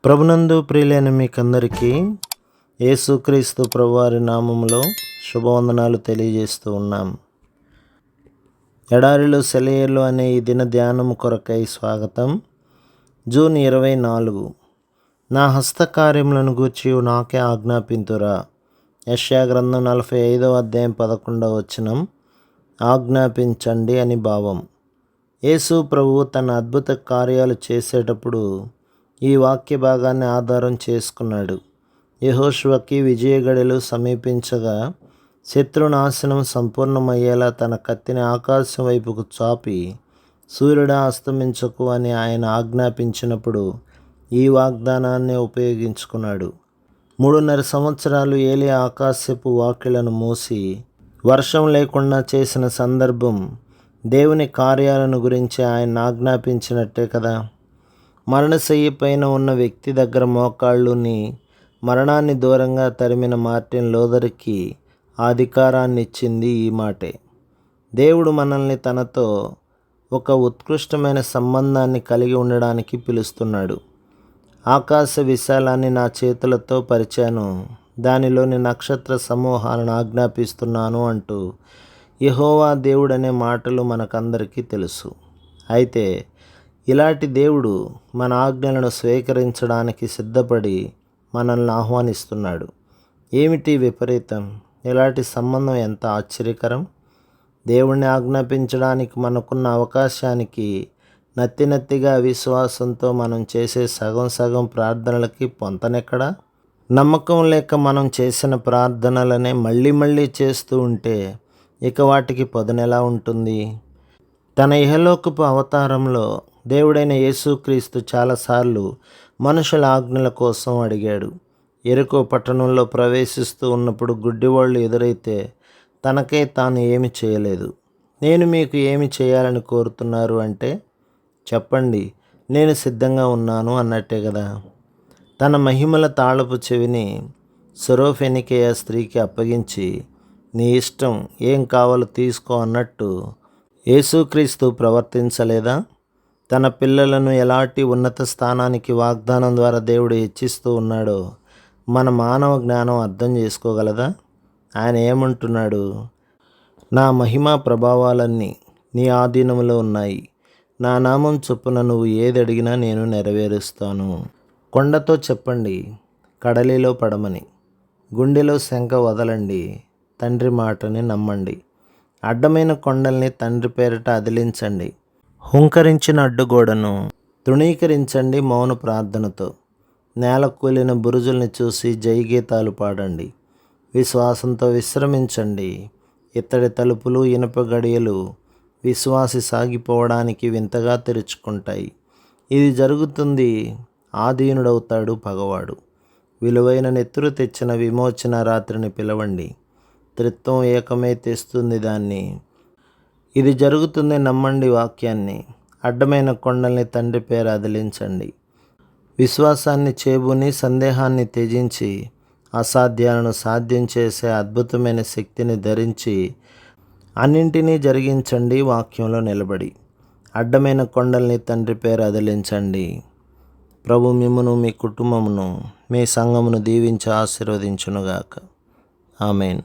ప్రభునందు ప్రియులైన మీకందరికీ యేసుక్రీస్తు ప్రభువారి నామములో శుభవందనాలు తెలియజేస్తూ ఉన్నాం. ఎడారిలో సెలయేర్లు అనే ఈ దిన ధ్యానము కొరకై స్వాగతం. జూన్ 24. నా హస్తకార్యములను గూర్చి నాకే ఆజ్ఞాపింతురా. యెషయా గ్రంథం 45:11 ఆజ్ఞాపించండి అని భావం. యేసు ప్రభువు తన అద్భుత కార్యాలు చేసేటప్పుడు ఈ వాక్య భాగాన్ని ఆధారం చేసుకున్నాడు. యెహోషువకి విజయగడియలు సమీపించగా శత్రునాశనం సంపూర్ణమయ్యేలా తన కత్తిని ఆకాశం వైపుకు చాపి సూర్యుడా అస్తమించకు అని ఆయన ఆజ్ఞాపించినప్పుడు ఈ వాగ్దానాన్ని ఉపయోగించుకున్నాడు. 3.5 సంవత్సరాలు ఏలియా ఆకాశపు వాకిళ్లను మూసి వర్షం లేకుండా చేసిన సందర్భం దేవుని కార్యాలను గురించి ఆయన ఆజ్ఞాపించినట్టే కదా. మరణశయ్య పైన ఉన్న వ్యక్తి దగ్గర మోకాళ్ళుని మరణాన్ని దూరంగా తరిమిన మార్టిన్ లూథర్కి ఆ అధికారాన్ని ఇచ్చింది ఈ మాటే. దేవుడు మనల్ని తనతో ఒక ఉత్కృష్టమైన సంబంధాన్ని కలిగి ఉండడానికి పిలుస్తున్నాడు. ఆకాశ విశాలాన్ని నా చేతులతో పరిచాను, దానిలోని నక్షత్ర సమూహాలను ఆజ్ఞాపిస్తున్నాను అంటూ యెహోవా దేవుడనే మాటలు మనకందరికీ తెలుసు. అయితే ఇలాంటి దేవుడు మన ఆజ్ఞలను స్వీకరించడానికి సిద్ధపడి మనల్ని ఆహ్వానిస్తున్నాడు. ఏమిటి విపరీతం? ఇలాంటి సంబంధం ఎంత ఆశ్చర్యకరం! దేవుణ్ణి ఆజ్ఞాపించడానికి మనకున్న అవకాశానికి నత్తిగా విశ్వాసంతో మనం చేసే సగం ప్రార్థనలకి పొంతనెక్కడా? నమ్మకం లేక మనం చేసిన ప్రార్థనలనే మళ్ళీ చేస్తూ ఉంటే ఇక వాటికి పదునెలా ఉంటుంది? తన ఇహలోకపు అవతారంలో దేవుడైన యేసుక్రీస్తు చాలాసార్లు మనుషుల ఆజ్ఞల కోసం అడిగాడు. యెరికో పట్టణంలో ప్రవేశిస్తూ ఉన్నప్పుడు గుడ్డివాళ్ళు ఎదురైతే తనకై తాను ఏమి చేయలేదు. నేను మీకు ఏమి చేయాలని కోరుతున్నారు అంటే చెప్పండి, నేను సిద్ధంగా ఉన్నాను అన్నట్టే కదా. తన మహిమల తాళపు చెవిని సురోఫెనికేయ స్త్రీకి అప్పగించి నీ ఇష్టం, ఏం కావాలో తీసుకో అన్నట్టు యేసుక్రీస్తు ప్రవర్తించలేదా? తన పిల్లలను ఎలాంటి ఉన్నత స్థానానికి వాగ్దానం ద్వారా దేవుడు హెచ్చిస్తూ ఉన్నాడో మన మానవ జ్ఞానం అర్థం చేసుకోగలదా? ఆయన ఏమంటున్నాడు? నా మహిమా ప్రభావాలన్నీ నీ ఆధీనంలో ఉన్నాయి. నా నామం చొప్పున నువ్వు ఏది అడిగినా నేను నెరవేరుస్తాను. కొండతో చెప్పండి, కడలిలో పడమని. గుండెలో శంక వదలండి, తండ్రి మాటని నమ్మండి. అడ్డమైన కొండల్ని తండ్రి పేరిట అదిలించండి. హుంకరించిన అడ్డుగోడను తృణీకరించండి మౌన ప్రార్థనతో. నేల కూలిన బురుజుల్ని చూసి జయగీతాలు పాడండి. విశ్వాసంతో విశ్రమించండి. ఇత్తడి తలుపులు, ఇనుప గడియలు విశ్వాసి సాగిపోవడానికి వింతగా తెరుచుకుంటాయి. ఇది జరుగుతుంది, ఆధీనుడవుతాడు పగవాడు. విలువైన నెత్తురు తెచ్చిన విమోచన రాత్రిని పిలవండి. త్రిత్వం ఏకమే తెస్తుంది దాన్ని. ఇది జరుగుతుంది, నమ్మండి వాక్యాన్ని. అడ్డమైన కొండల్ని తండ్రి పేరు అదిలించండి. విశ్వాసాన్ని చేబుని సందేహాన్ని త్యజించి అసాధ్యాలను సాధ్యం చేసే అద్భుతమైన శక్తిని ధరించి అన్నింటినీ జరిగించండి వాక్యంలో నిలబడి. అడ్డమైన కొండల్ని తండ్రి పేరు అదిలించండి. ప్రభు మిమ్మును, మీ కుటుంబమును, మీ సంఘమును దీవించి ఆశీర్వదించునుగాక. ఆమెన్.